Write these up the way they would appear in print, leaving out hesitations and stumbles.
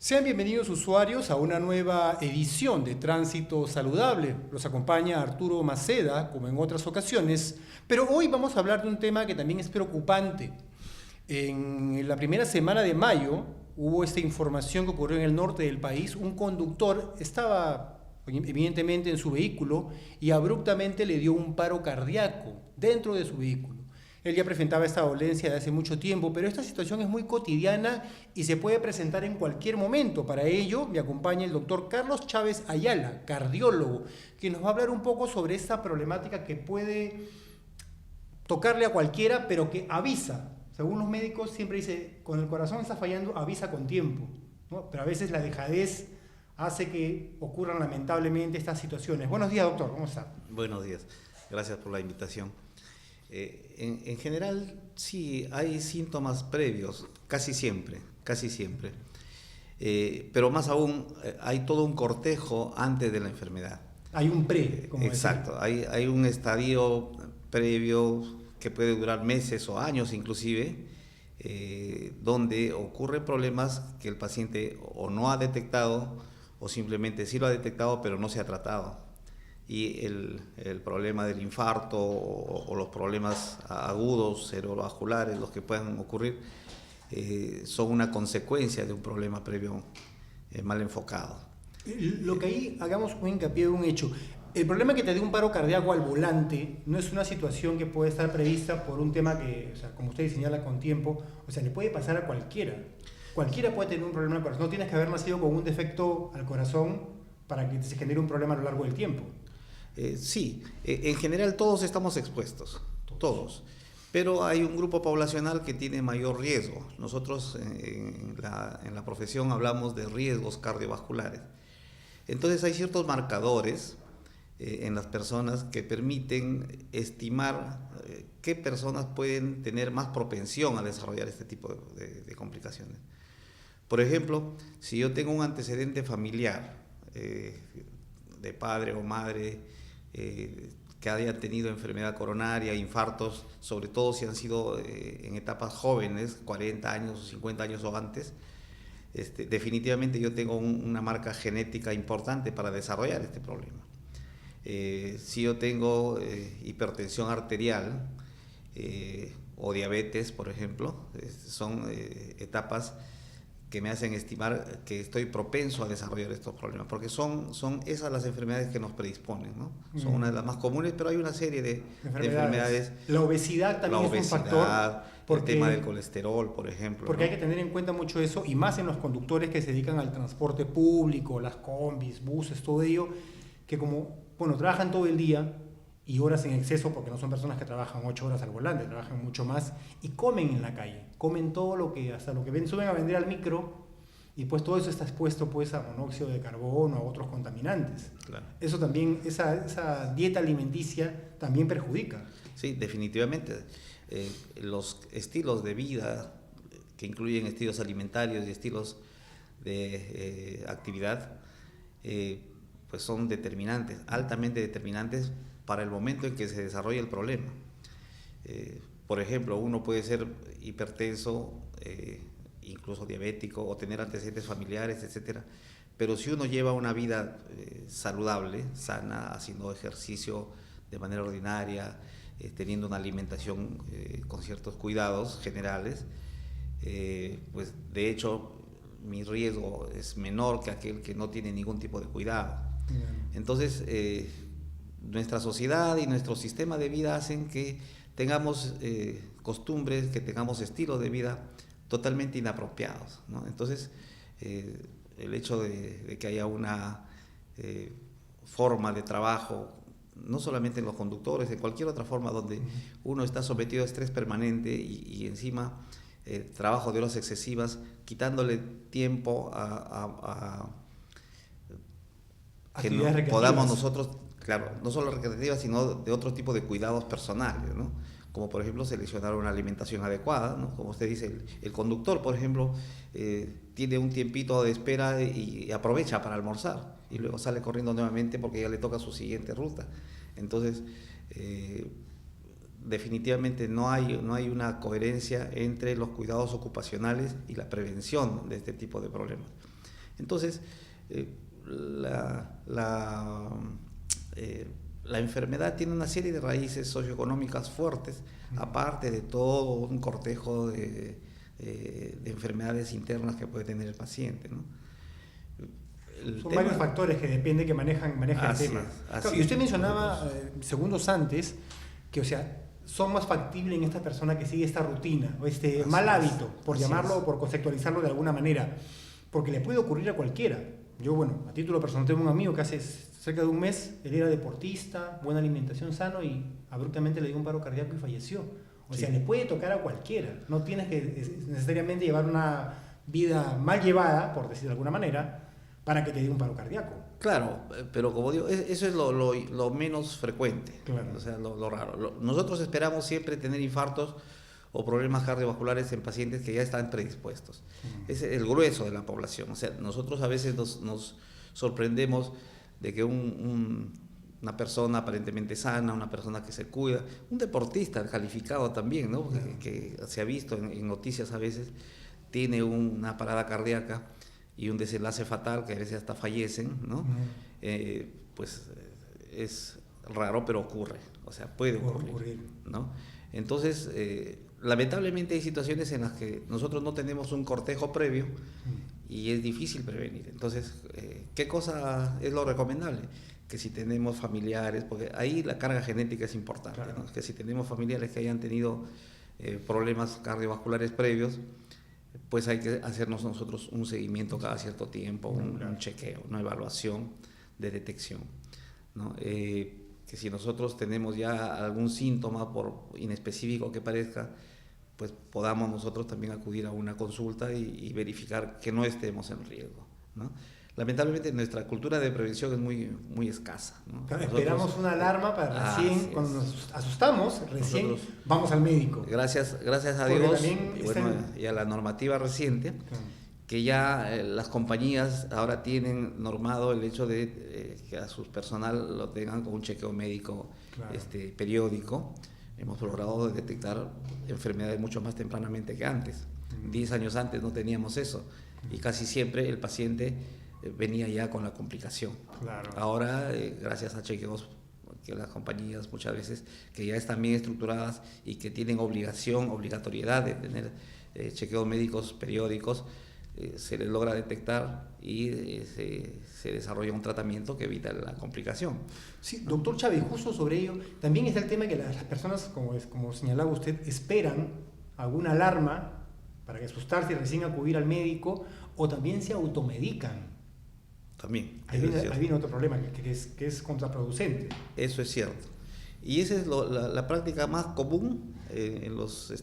Sean bienvenidos usuarios a una nueva edición de Tránsito Saludable. Los acompaña Arturo Maceda, como en otras ocasiones, pero hoy vamos a hablar de un tema que también es preocupante. En la primera semana de mayo hubo esta información que ocurrió en el norte del país. Un conductor estaba evidentemente en su vehículo y abruptamente le dio un paro cardíaco dentro de su vehículo. Él ya presentaba esta dolencia de hace mucho tiempo, pero esta situación es muy cotidiana y se puede presentar en cualquier momento. Para ello me acompaña el doctor Carlos Chávez Ayala, cardiólogo, que nos va a hablar un poco sobre esta problemática que puede tocarle a cualquiera, pero que avisa. Según los médicos siempre dice, con el corazón está fallando, avisa con tiempo, ¿no? Pero a veces la dejadez hace que ocurran lamentablemente estas situaciones. Buenos días, doctor, ¿cómo está? Buenos días, gracias por la invitación. En general, sí, hay síntomas previos, casi siempre, pero más aún hay todo un cortejo antes de la enfermedad. Hay un pre, como exacto, hay un estadio previo que puede durar meses o años inclusive, donde ocurren problemas que el paciente o no ha detectado o simplemente sí lo ha detectado pero no se ha tratado. Y el problema del infarto o los problemas agudos cerebrovasculares, los que puedan ocurrir, son una consecuencia de un problema previo mal enfocado. Lo que ahí hagamos un hincapié de un hecho. El problema que te dé un paro cardíaco al volante no es una situación que puede estar prevista por un tema que, o sea, como usted señala, con tiempo, o sea, le puede pasar a cualquiera. Cualquiera puede tener un problema al corazón. No tienes que haber nacido con un defecto al corazón para que se genere un problema a lo largo del tiempo. Sí, en general todos estamos expuestos, todos. Pero hay un grupo poblacional que tiene mayor riesgo. Nosotros en la profesión hablamos de riesgos cardiovasculares. Entonces hay ciertos marcadores en las personas que permiten estimar qué personas pueden tener más propensión a desarrollar este tipo de complicaciones. Por ejemplo, si yo tengo un antecedente familiar de padre o madre que hayan tenido enfermedad coronaria, infartos, sobre todo si han sido en etapas jóvenes, 40 años o 50 años o antes, definitivamente yo tengo una marca genética importante para desarrollar este problema. Si yo tengo hipertensión arterial o diabetes, por ejemplo, son etapas que me hacen estimar que estoy propenso a desarrollar estos problemas, porque son esas las enfermedades que nos predisponen, ¿no? Son una de las más comunes, pero hay una serie de enfermedades. La obesidad también es un factor. Porque, el tema del colesterol, por ejemplo. Porque, ¿no?, hay que tener en cuenta mucho eso, y más en los conductores que se dedican al transporte público, las combis, buses, todo ello, que como, bueno, trabajan todo el día y horas en exceso, porque no son personas que trabajan 8 horas al volante, trabajan mucho más, y comen en la calle, comen todo lo que, hasta lo que ven, suben a vender al micro, y pues todo eso está expuesto pues a monóxido de carbono, a otros contaminantes. Claro. Eso también, esa dieta alimenticia también perjudica. Sí, definitivamente. Los estilos de vida, que incluyen estilos alimentarios y estilos de actividad, pues son determinantes, altamente determinantes para el momento en que se desarrolla el problema. Por ejemplo, uno puede ser hipertenso, incluso diabético, o tener antecedentes familiares, etcétera. Pero si uno lleva una vida saludable, sana, haciendo ejercicio de manera ordinaria, teniendo una alimentación con ciertos cuidados generales, pues de hecho mi riesgo es menor que aquel que no tiene ningún tipo de cuidado. Entonces, nuestra sociedad y nuestro sistema de vida hacen que tengamos costumbres, que tengamos estilos de vida totalmente inapropiados, ¿no? Entonces, el hecho de que haya una forma de trabajo, no solamente en los conductores, en cualquier otra forma donde uno está sometido a estrés permanente y encima trabajo de horas excesivas, quitándole tiempo a que no podamos nosotros, claro, no solo recreativas, sino de otro tipo de cuidados personales, ¿no? Como por ejemplo seleccionar una alimentación adecuada, ¿no? Como usted dice, el conductor, por ejemplo, tiene un tiempito de espera y aprovecha para almorzar y luego sale corriendo nuevamente porque ya le toca su siguiente ruta. Entonces, definitivamente no hay una coherencia entre los cuidados ocupacionales y la prevención de este tipo de problemas. Entonces, la, la, la enfermedad tiene una serie de raíces socioeconómicas fuertes, aparte de todo un cortejo de enfermedades internas que puede tener el paciente, ¿no? Son varios factores que depende que manejan el tema. Claro, y usted mencionaba segundos antes que, o sea, son más factibles en esta persona que sigue esta rutina o este mal hábito, por llamarlo o por conceptualizarlo de alguna manera, porque le puede ocurrir a cualquiera. Yo, bueno, a título personal tengo un amigo que hace cerca de un mes, él era deportista, buena alimentación, sano, y abruptamente le dio un paro cardíaco y falleció. O sea, le puede tocar a cualquiera. No tienes que necesariamente llevar una vida mal llevada, por decir de alguna manera, para que te dé un paro cardíaco. Claro, pero como digo, eso es lo menos frecuente, claro. O sea, lo raro. Nosotros esperamos siempre tener infartos o problemas cardiovasculares en pacientes que ya están predispuestos. Es el grueso de la población. O sea, nosotros a veces nos sorprendemos de que una persona aparentemente sana, una persona que se cuida, un deportista calificado también, ¿no? Que se ha visto en noticias a veces, tiene una parada cardíaca y un desenlace fatal, que a veces hasta fallecen, ¿no? Pues es raro, pero ocurre, o sea, puede ocurrir, ¿no? Entonces, lamentablemente hay situaciones en las que nosotros no tenemos un cortejo previo y es difícil prevenir. Entonces, ¿qué cosa es lo recomendable? Que si tenemos familiares, porque ahí la carga genética es importante, claro, ¿no? Que si tenemos familiares que hayan tenido problemas cardiovasculares previos, pues hay que hacernos nosotros un seguimiento cada cierto tiempo, un chequeo, una evaluación de detección, ¿no? Que si nosotros tenemos ya algún síntoma, por inespecífico que parezca, pues podamos nosotros también acudir a una consulta y verificar que no estemos en riesgo, ¿no? Lamentablemente nuestra cultura de prevención es muy escasa, ¿no? Claro, esperamos una alarma para recién, cuando nos asustamos, recién nosotros vamos al médico. Gracias a Dios y a la normativa reciente, que ya las compañías ahora tienen normado el hecho de que a su personal lo tengan con un chequeo médico, claro, periódico. Hemos logrado detectar enfermedades mucho más tempranamente que antes. 10 años antes no teníamos eso, y casi siempre el paciente venía ya con la complicación. Claro. Ahora, gracias a chequeos que las compañías muchas veces que ya están bien estructuradas y que tienen obligatoriedad de tener chequeos médicos periódicos, se les logra detectar y se desarrolla un tratamiento que evita la complicación. Sí, doctor Chávez, justo sobre ello, también está el tema que las personas, como señalaba usted, esperan alguna alarma para asustarse y recién acudir al médico, o también se automedican. También. Ahí viene otro problema que es contraproducente. Eso es cierto. Y esa es la práctica más común en los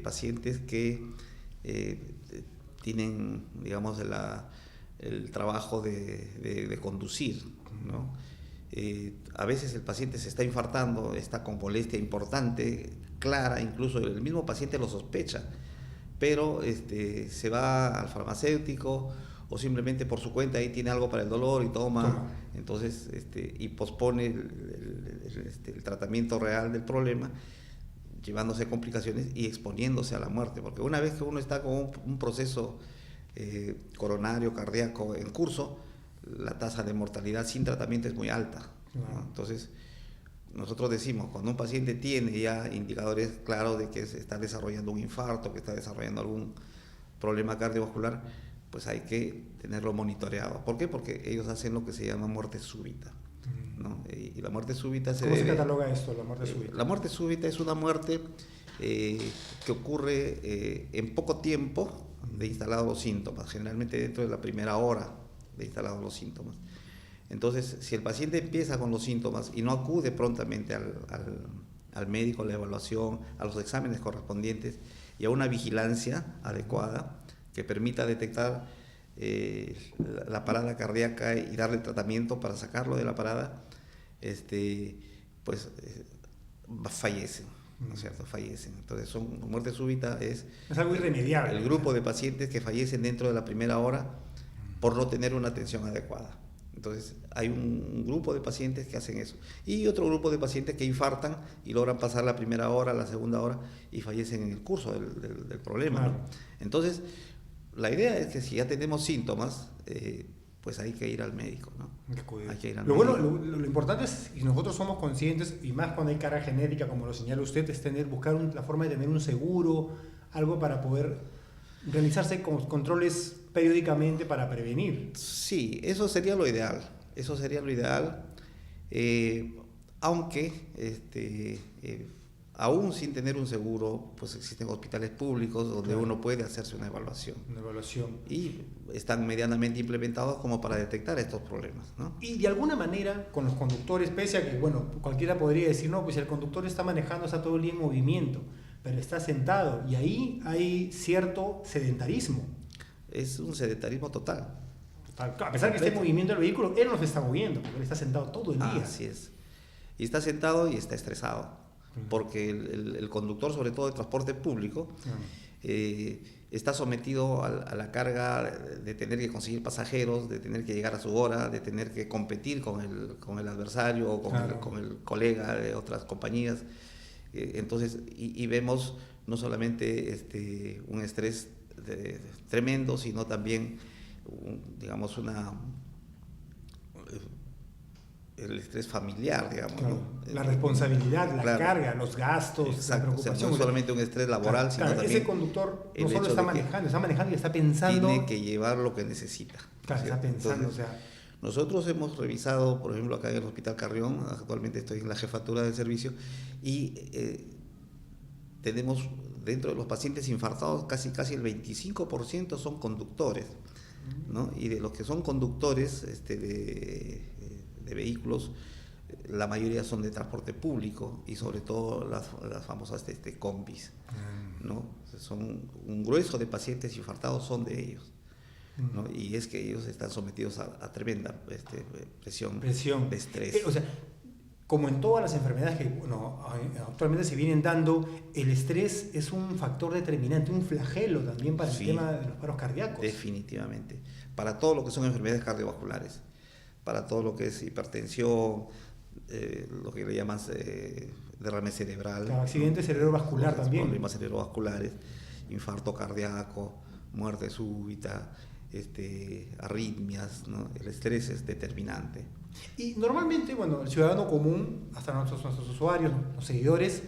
pacientes que tienen, digamos, el trabajo de conducir, ¿no? A veces el paciente se está infartando, está con molestia importante, clara, incluso el mismo paciente lo sospecha, pero se va al farmacéutico o simplemente por su cuenta ahí tiene algo para el dolor y toma. Entonces, y pospone el tratamiento real del problema, llevándose complicaciones y exponiéndose a la muerte, porque una vez que uno está con un proceso coronario, cardíaco en curso, la tasa de mortalidad sin tratamiento es muy alta, ¿no? Entonces, nosotros decimos, cuando un paciente tiene ya indicadores claros de que está desarrollando un infarto, que está desarrollando algún problema cardiovascular, pues hay que tenerlo monitoreado. ¿Por qué? Porque ellos hacen lo que se llama muerte súbita, ¿no? Y la muerte súbita ¿Cómo se cataloga esto, la muerte súbita? La muerte súbita es una muerte que ocurre en poco tiempo de instalados los síntomas, generalmente dentro de la primera hora de instalados los síntomas. Entonces, si el paciente empieza con los síntomas y no acude prontamente al médico, a la evaluación, a los exámenes correspondientes y a una vigilancia adecuada que permita detectar la parada cardíaca y darle tratamiento para sacarlo de la parada, pues fallecen, ¿no es cierto? Fallecen. Entonces, muerte súbita es algo irremediable. El grupo de pacientes que fallecen dentro de la primera hora por no tener una atención adecuada. Entonces, hay un grupo de pacientes que hacen eso. Y otro grupo de pacientes que infartan y logran pasar la primera hora, la segunda hora y fallecen en el curso del problema, claro, ¿no? Entonces, la idea es que si ya tenemos síntomas, pues hay que ir al médico, ¿no? Hay que ir al Lo médico. bueno, lo importante es, y nosotros somos conscientes, y más cuando hay carga genética, como lo señala usted, es buscar la forma de tener un seguro, algo para poder realizarse controles periódicamente para prevenir. Sí, eso sería lo ideal. Eso sería lo ideal. Aunque aún sin tener un seguro, pues existen hospitales públicos donde Claro. uno puede hacerse una evaluación. Una evaluación. Y están medianamente implementados como para detectar estos problemas, ¿no? Y de alguna manera, con los conductores, pese a que, bueno, cualquiera podría decir, no, pues el conductor está manejando, está todo el día en movimiento, pero está sentado, y ahí hay cierto sedentarismo. Es un sedentarismo total. A pesar que esté en movimiento el vehículo, él no se está moviendo, porque él está sentado todo el día. Así es. Y está sentado y está estresado. Porque el conductor, sobre todo de transporte público, está sometido a la carga de tener que conseguir pasajeros, de tener que llegar a su hora, de tener que competir con el adversario o Claro. con el colega de otras compañías. Entonces, y vemos no solamente un estrés tremendo, sino también, digamos, el estrés familiar, digamos. Claro. ¿No? La responsabilidad, la Claro. carga, los gastos, Exacto, la o sea, preocupación. no solamente un estrés laboral, sino claro, también ese conductor el no solo hecho está de que manejando y está pensando. tiene que llevar lo que necesita. Claro, está ¿cierto? pensando, Entonces, o sea. nosotros hemos revisado, por ejemplo, acá en el Hospital Carrión, actualmente estoy en la jefatura del servicio, y tenemos dentro de los pacientes infartados casi el 25% son conductores, ¿no? Y de los que son conductores de vehículos, la mayoría son de transporte público y sobre todo las famosas combis, ¿no? Son un grueso de pacientes infartados son de ellos, ¿no? Y es que ellos están sometidos a tremenda presión de estrés. O sea, como en todas las enfermedades que actualmente se vienen dando, el estrés es un factor determinante, un flagelo también para el tema de los paros cardíacos. Definitivamente. Para todo lo que son enfermedades cardiovasculares, para todo lo que es hipertensión, lo que le llaman derrame cerebral. Claro, accidente cerebrovascular también. Problemas cerebrovasculares, infarto cardíaco, muerte súbita, arritmias, ¿no? El estrés es determinante. Y normalmente, bueno, el ciudadano común, hasta nuestros usuarios, los seguidores,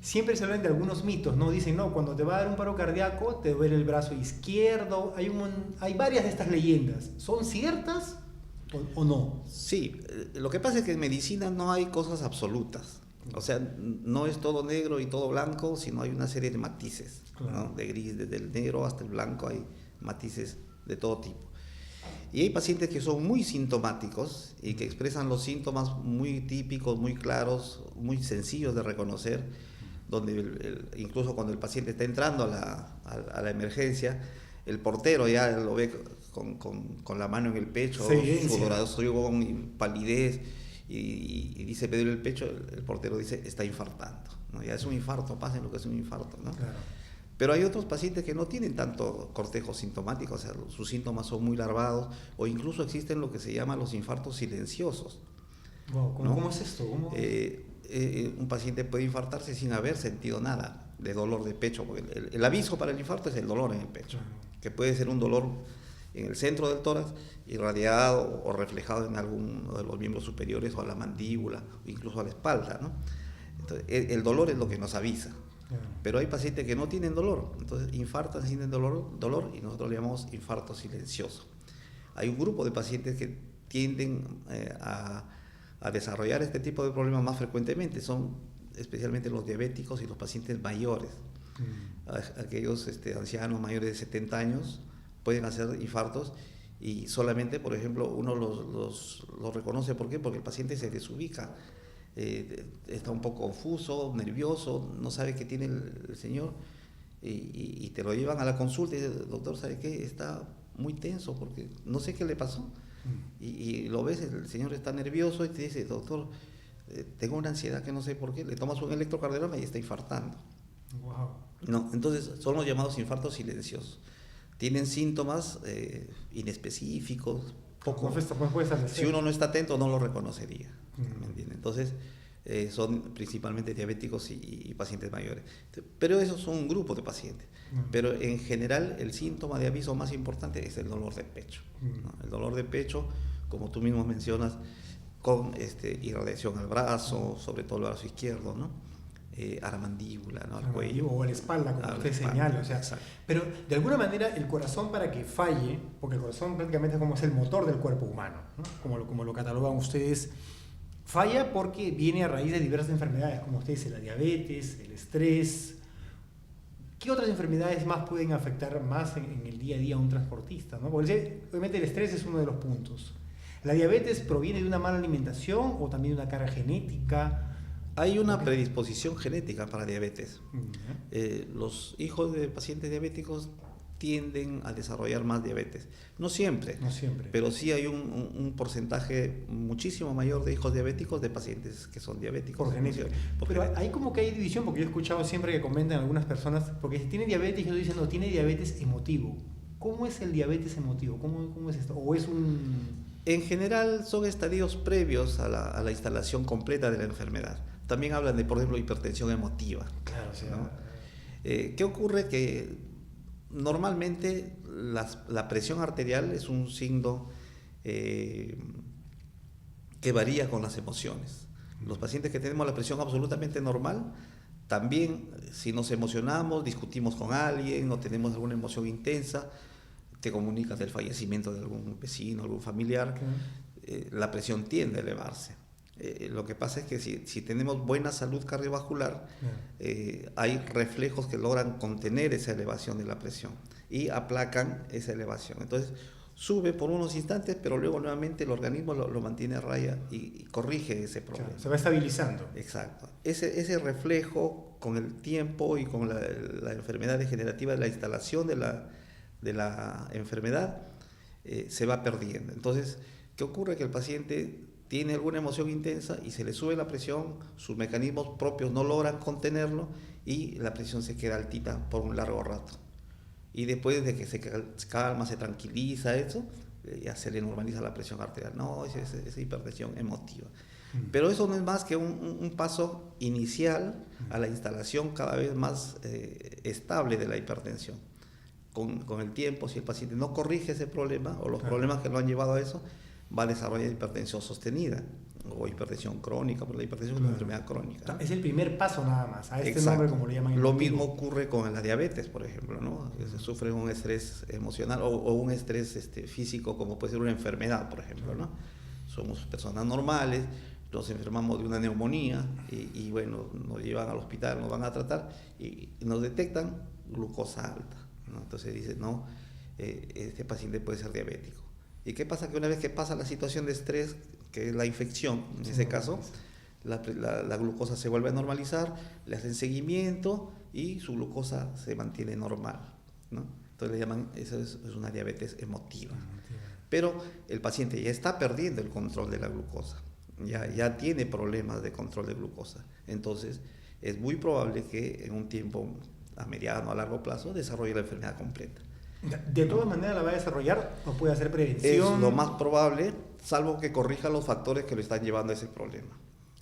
siempre se hablan de algunos mitos, ¿no? Dicen, no, cuando te va a dar un paro cardíaco, te duele el brazo izquierdo. Hay varias de estas leyendas. ¿Son ciertas o no? Sí, lo que pasa es que en medicina no hay cosas absolutas. O sea, no es todo negro y todo blanco, sino hay una serie de matices, Claro. ¿no? De gris, desde el negro hasta el blanco hay matices de todo tipo. Y hay pacientes que son muy sintomáticos y que expresan los síntomas muy típicos, muy claros, muy sencillos de reconocer, donde incluso cuando el paciente está entrando a la emergencia, el portero ya lo ve con la mano en el pecho, sudoración y palidez, y dice pedir el pecho, el portero dice está infartando, ¿no? Ya es un infarto, pasen lo que es un infarto, ¿no? Claro. Pero hay otros pacientes que no tienen tanto cortejo sintomático, o sea, sus síntomas son muy larvados, o incluso existen lo que se llaman los infartos silenciosos. Wow, ¿no? ¿Cómo es esto? Un paciente puede infartarse sin haber sentido nada de dolor de pecho, porque el aviso para el infarto es el dolor en el pecho, que puede ser un dolor en el centro del tórax, irradiado o reflejado en alguno de los miembros superiores o a la mandíbula, o incluso a la espalda, ¿no? Entonces, el dolor es lo que nos avisa. Pero hay pacientes que no tienen dolor, entonces infartan sin dolor y nosotros le llamamos infarto silencioso. Hay un grupo de pacientes que tienden a desarrollar este tipo de problemas más frecuentemente, son especialmente los diabéticos y los pacientes mayores. Aquellos ancianos mayores de 70 años pueden hacer infartos y solamente, por ejemplo, uno los reconoce. ¿Por qué? Porque el paciente se desubica. Está un poco confuso, nervioso, no sabe qué tiene el señor y te lo llevan a la consulta y dice, doctor, ¿sabe qué? Está muy tenso porque no sé qué le pasó. Y lo ves, el señor está nervioso y te dice, doctor, tengo una ansiedad que no sé por qué. Le tomas un electrocardiograma y está infartando. Wow. No, entonces son los llamados infartos silenciosos. Tienen síntomas inespecíficos. Si uno no está atento no lo reconocería. ¿Me entiende? Entonces, son principalmente diabéticos y pacientes mayores. Pero esos son un grupo de pacientes. Pero en general el síntoma de aviso más importante es el dolor de pecho, ¿no? El dolor de pecho, como tú mismo mencionas, con irradiación al brazo, sobre todo el brazo izquierdo, ¿no? A la mandíbula, ¿no? Al cuello. O a la espalda, como usted señala. O sea, pero de alguna manera el corazón, para que falle, porque el corazón prácticamente es el motor del cuerpo humano, ¿no? Como lo catalogan ustedes, falla porque viene a raíz de diversas enfermedades, como usted dice, la diabetes, el estrés. ¿Qué otras enfermedades más pueden afectar más en el día a día a un transportista, ¿no? Porque obviamente el estrés es uno de los puntos. ¿La diabetes proviene de una mala alimentación o también de una carga genética? Hay una predisposición genética para diabetes. Los hijos de pacientes diabéticos tienden a desarrollar más diabetes. No siempre, pero sí hay un porcentaje muchísimo mayor de hijos diabéticos de pacientes que son diabéticos. Por genética. Pero hay como que hay división, porque yo he escuchado siempre que comentan algunas personas, porque si tiene diabetes, yo dicen, no, tiene diabetes emotivo. ¿Cómo es el diabetes emotivo? ¿Cómo es esto? ¿O es un...? En general son estadios previos a la instalación completa de la enfermedad. También hablan de, por ejemplo, hipertensión emotiva. Claro, sí. ¿No? ¿Qué ocurre? Que normalmente la presión arterial es un signo que varía con las emociones. Los pacientes que tenemos la presión absolutamente normal, también si nos emocionamos, discutimos con alguien o tenemos alguna emoción intensa, te comunicas del fallecimiento de algún vecino, algún familiar, la presión tiende a elevarse. Lo que pasa es que si tenemos buena salud cardiovascular, hay reflejos que logran contener esa elevación de la presión y aplacan esa elevación. Entonces sube por unos instantes, pero luego nuevamente el organismo lo mantiene a raya y corrige ese problema. Se va estabilizando. Exacto. Ese reflejo con el tiempo y con la enfermedad degenerativa, la instalación de la enfermedad, se va perdiendo. Entonces, ¿qué ocurre? Que el paciente tiene alguna emoción intensa y se le sube la presión, sus mecanismos propios no logran contenerlo y la presión se queda altita por un largo rato. Y después de que se calma, se tranquiliza eso, ya se le normaliza la presión arterial. No, es hipertensión emotiva. Pero eso no es más que un paso inicial a la instalación cada vez más estable de la hipertensión. Con el tiempo, si el paciente no corrige ese problema o los problemas que lo han llevado a eso, va a desarrollar hipertensión sostenida o hipertensión crónica, porque la hipertensión es una enfermedad crónica, ¿no? Es el primer paso nada más, a este nombre, como le llaman. Lo mismo ocurre con la diabetes, por ejemplo, ¿no? Se sufre un estrés emocional o un estrés físico, como puede ser una enfermedad, por ejemplo, ¿no? Somos personas normales, nos enfermamos de una neumonía y bueno, nos llevan al hospital, nos van a tratar y nos detectan glucosa alta, ¿no? Entonces dicen, no, este paciente puede ser diabético. ¿Y qué pasa? Que una vez que pasa la situación de estrés, que es la infección, en ese caso, la glucosa se vuelve a normalizar, le hacen seguimiento y su glucosa se mantiene normal, ¿no? Entonces le llaman, eso es una diabetes emotiva. Pero el paciente ya está perdiendo el control de la glucosa, ya tiene problemas de control de glucosa. Entonces es muy probable que en un tiempo a mediano o a largo plazo desarrolle la enfermedad completa. ¿De todas maneras la va a desarrollar o puede hacer prevención? Es lo más probable, salvo que corrija los factores que lo están llevando a ese problema.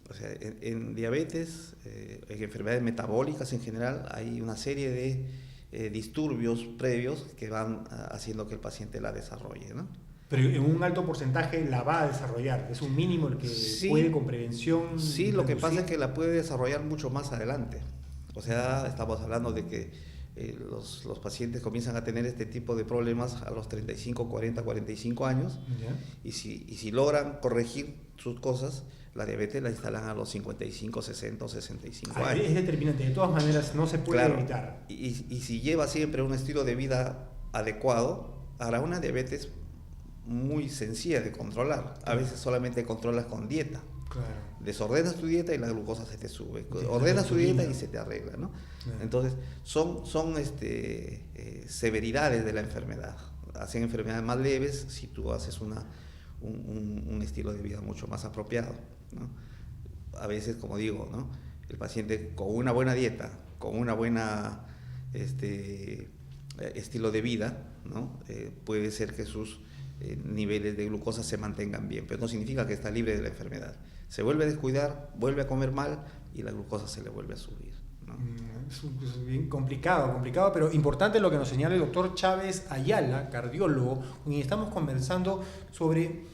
O sea, en diabetes, en enfermedades metabólicas en general, hay una serie de disturbios previos que van haciendo que el paciente la desarrolle, ¿no? Pero en un alto porcentaje la va a desarrollar, es un mínimo el que puede con prevención. Sí, lo que pasa es que la puede desarrollar mucho más adelante. O sea, estamos hablando de que los pacientes comienzan a tener este tipo de problemas a los 35, 40, 45 años, y si logran corregir sus cosas, la diabetes la instalan a los 55, 60 o 65 años. Es determinante, de todas maneras no se puede evitar. Y si lleva siempre un estilo de vida adecuado, hará una diabetes muy sencilla de controlar. A veces solamente controlas con dieta. Desordenas tu dieta y la glucosa se te sube. Ordenas tu dieta y se te arregla, ¿no? Entonces son severidades de la enfermedad. Hacen enfermedades más leves si tú haces un estilo de vida mucho más apropiado, ¿no? A veces, como digo, ¿no? El paciente con una buena dieta, con una buena estilo de vida, ¿no? Puede ser que sus niveles de glucosa se mantengan bien, pero no significa que está libre de la enfermedad. Se vuelve a descuidar, vuelve a comer mal y la glucosa se le vuelve a subir, ¿no? Es bien complicado, pero importante lo que nos señala el doctor Chávez Ayala, cardiólogo, con quien estamos conversando sobre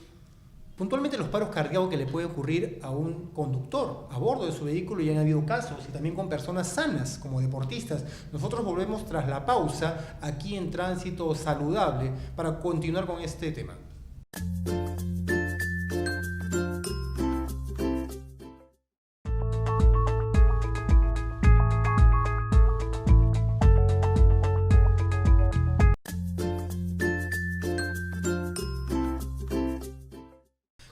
puntualmente los paros cardíacos que le puede ocurrir a un conductor a bordo de su vehículo. Ya han habido casos, y también con personas sanas como deportistas. Nosotros volvemos tras la pausa aquí en Tránsito Saludable para continuar con este tema.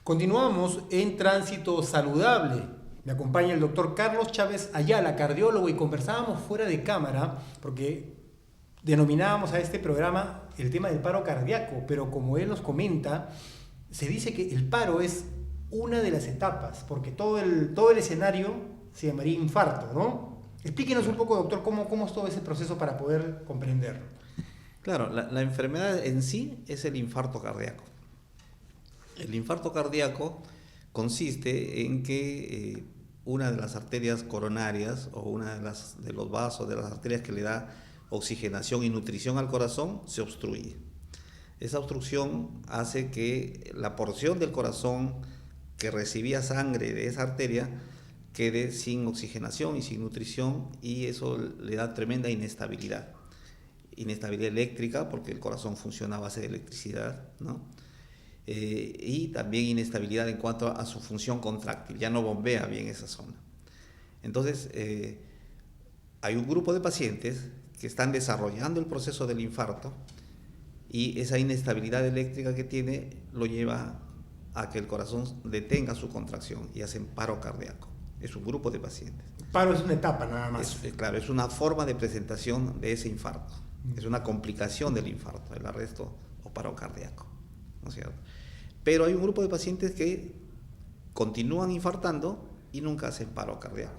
Continuamos en Tránsito Saludable. Me acompaña el doctor Carlos Chávez Ayala, cardiólogo, y conversábamos fuera de cámara porque denominábamos a este programa el tema del paro cardíaco, pero como él nos comenta, se dice que el paro es una de las etapas, porque todo el escenario se llamaría infarto, ¿no? Explíquenos un poco, doctor, cómo es todo ese proceso para poder comprenderlo. Claro, la enfermedad en sí es el infarto cardíaco. El infarto cardíaco consiste en que una de las arterias coronarias o una de los vasos de las arterias que le da oxigenación y nutrición al corazón se obstruye. Esa obstrucción hace que la porción del corazón que recibía sangre de esa arteria quede sin oxigenación y sin nutrición, y eso le da tremenda inestabilidad. Inestabilidad eléctrica, porque el corazón funciona a base de electricidad, ¿no? Y también inestabilidad en cuanto a su función contráctil, ya no bombea bien esa zona. Entonces, hay un grupo de pacientes que están desarrollando el proceso del infarto, y esa inestabilidad eléctrica que tiene lo lleva a que el corazón detenga su contracción y hacen paro cardíaco. Es un grupo de pacientes. Paro es una etapa nada más. Claro, es una forma de presentación de ese infarto. Es una complicación del infarto, el arresto o paro cardíaco, ¿no es cierto? Pero hay un grupo de pacientes que continúan infartando y nunca hacen paro cardíaco.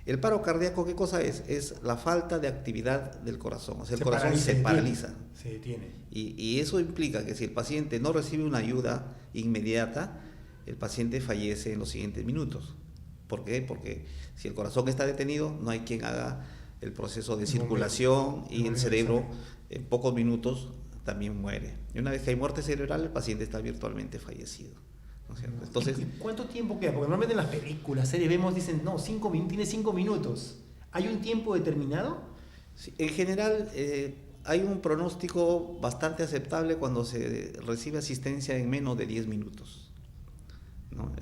El paro cardíaco, ¿qué cosa es? Es la falta de actividad del corazón. O sea, el corazón se paraliza. Se detiene. Y eso implica que si el paciente no recibe una ayuda inmediata, el paciente fallece en los siguientes minutos. ¿Por qué? Porque si el corazón está detenido, no hay quien haga el proceso de circulación y el cerebro en pocos minutos también muere. Y una vez que hay muerte cerebral, el paciente está virtualmente fallecido, ¿no es cierto? Entonces, ¿cuánto tiempo queda? Porque normalmente en las películas, series, vemos, dicen, no, tiene 5 minutos. ¿Hay un tiempo determinado? Sí, en general, hay un pronóstico bastante aceptable cuando se recibe asistencia en menos de 10 minutos. ¿No?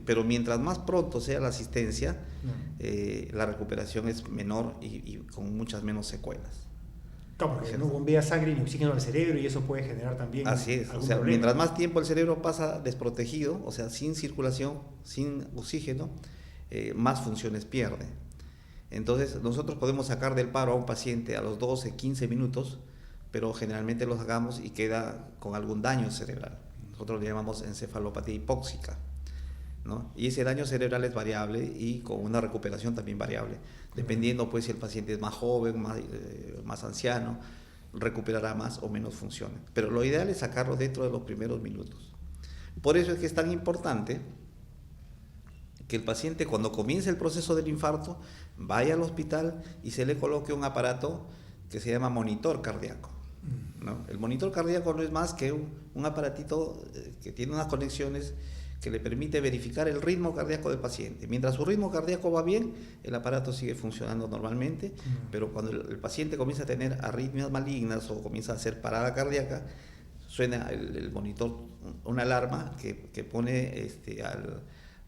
Pero mientras más pronto sea la asistencia, la recuperación es menor y con muchas menos secuelas. Claro, porque no bombea sangre ni oxígeno al cerebro, y eso puede generar también Así es, o sea, problema. Mientras más tiempo el cerebro pasa desprotegido, o sea, sin circulación, sin oxígeno, más funciones pierde. Entonces, nosotros podemos sacar del paro a un paciente a los 12, 15 minutos, pero generalmente lo sacamos y queda con algún daño cerebral. Nosotros le llamamos encefalopatía hipóxica, ¿no? Y ese daño cerebral es variable y con una recuperación también variable, dependiendo pues si el paciente es más joven, más anciano, recuperará más o menos funciones. Pero lo ideal es sacarlo dentro de los primeros minutos. Por eso es que es tan importante que el paciente, cuando comience el proceso del infarto, vaya al hospital y se le coloque un aparato que se llama monitor cardíaco, ¿no? El monitor cardíaco no es más que un aparatito que tiene unas conexiones que le permite verificar el ritmo cardíaco del paciente. Mientras su ritmo cardíaco va bien, el aparato sigue funcionando normalmente, pero cuando el paciente comienza a tener arritmias malignas o comienza a hacer parada cardíaca, suena el monitor una alarma que pone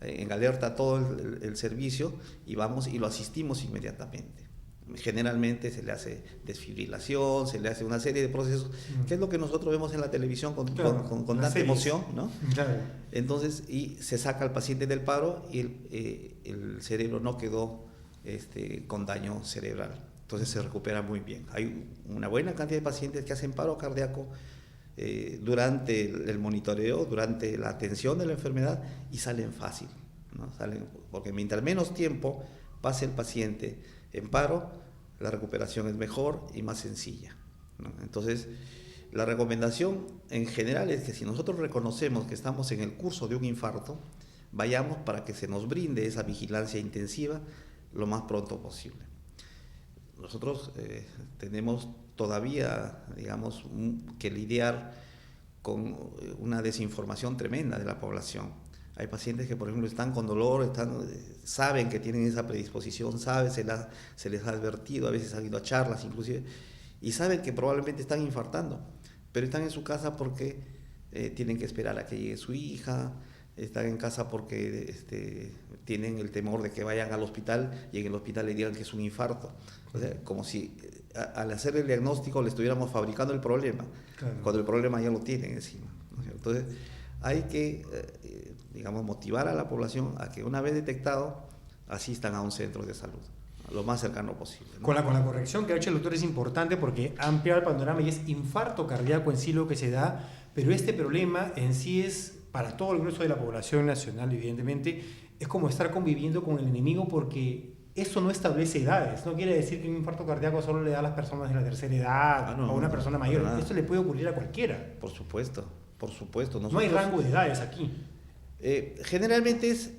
en alerta todo el servicio, y vamos y lo asistimos inmediatamente. Generalmente se le hace desfibrilación, se le hace una serie de procesos, que es lo que nosotros vemos en la televisión con tanta emoción, ¿no? Claro. Entonces, y se saca al paciente del paro y el cerebro no quedó con daño cerebral. Entonces se recupera muy bien. Hay una buena cantidad de pacientes que hacen paro cardíaco durante el monitoreo, durante la atención de la enfermedad, y salen fácil, ¿no? Salen, porque mientras menos tiempo pase el paciente en paro, la recuperación es mejor y más sencilla, ¿no? Entonces, la recomendación en general es que si nosotros reconocemos que estamos en el curso de un infarto, vayamos para que se nos brinde esa vigilancia intensiva lo más pronto posible. Nosotros tenemos todavía, digamos, que lidiar con una desinformación tremenda de la población. Hay pacientes que, por ejemplo, están con dolor, saben que tienen esa predisposición, se les ha advertido, a veces han ido a charlas inclusive, y saben que probablemente están infartando, pero están en su casa porque tienen que esperar a que llegue su hija, están en casa porque tienen el temor de que vayan al hospital y en el hospital le digan que es un infarto. O sea, como si al hacer el diagnóstico le estuviéramos fabricando el problema, claro, cuando el problema ya lo tienen encima, ¿no? Entonces hay que, digamos, motivar a la población a que una vez detectado asistan a un centro de salud lo más cercano posible, ¿no? Con la corrección que ha hecho el doctor es importante porque ha ampliado el panorama y es infarto cardíaco en sí lo que se da, pero este problema en sí es para todo el grueso de la población nacional, evidentemente, es como estar conviviendo con el enemigo porque eso no establece edades. No quiere decir que un infarto cardíaco solo le da a las personas de la tercera edad o a una persona mayor. Esto le puede ocurrir a cualquiera. Por supuesto, por supuesto. No hay rango de edades aquí. Generalmente es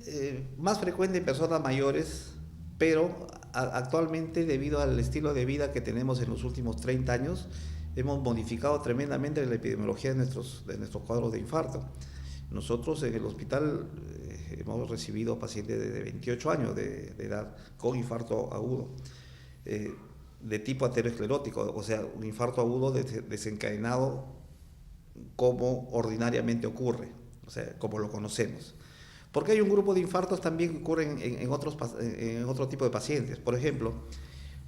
más frecuente en personas mayores, pero actualmente, debido al estilo de vida que tenemos en los últimos 30 años, hemos modificado tremendamente la epidemiología de nuestros cuadros de infarto. Nosotros en el hospital hemos recibido pacientes de 28 años de edad con infarto agudo, de tipo aterosclerótico, o sea, un infarto agudo desencadenado como ordinariamente ocurre, o sea, como lo conocemos. Porque hay un grupo de infartos también que ocurren en otro tipo de pacientes. Por ejemplo,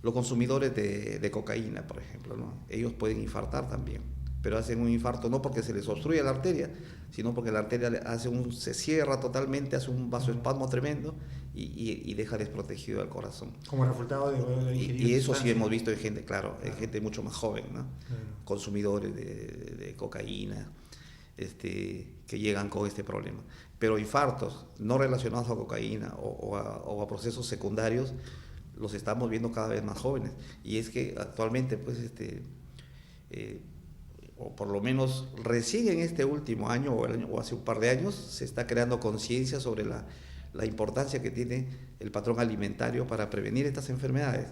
los consumidores de cocaína, por ejemplo, ¿no? Ellos pueden infartar también, pero hacen un infarto no porque se les obstruye la arteria, sino porque la arteria se cierra totalmente, hace un vasoespasmo tremendo y deja desprotegido el corazón. Como resultado de y eso sí hemos visto en gente, claro, en gente mucho más joven, ¿no? Consumidores de cocaína, que llegan con este problema. Pero infartos no relacionados a cocaína o a procesos secundarios los estamos viendo cada vez más jóvenes. Y es que actualmente, pues, o por lo menos recién en este último año o hace un par de años, se está creando conciencia sobre la importancia que tiene el patrón alimentario para prevenir estas enfermedades.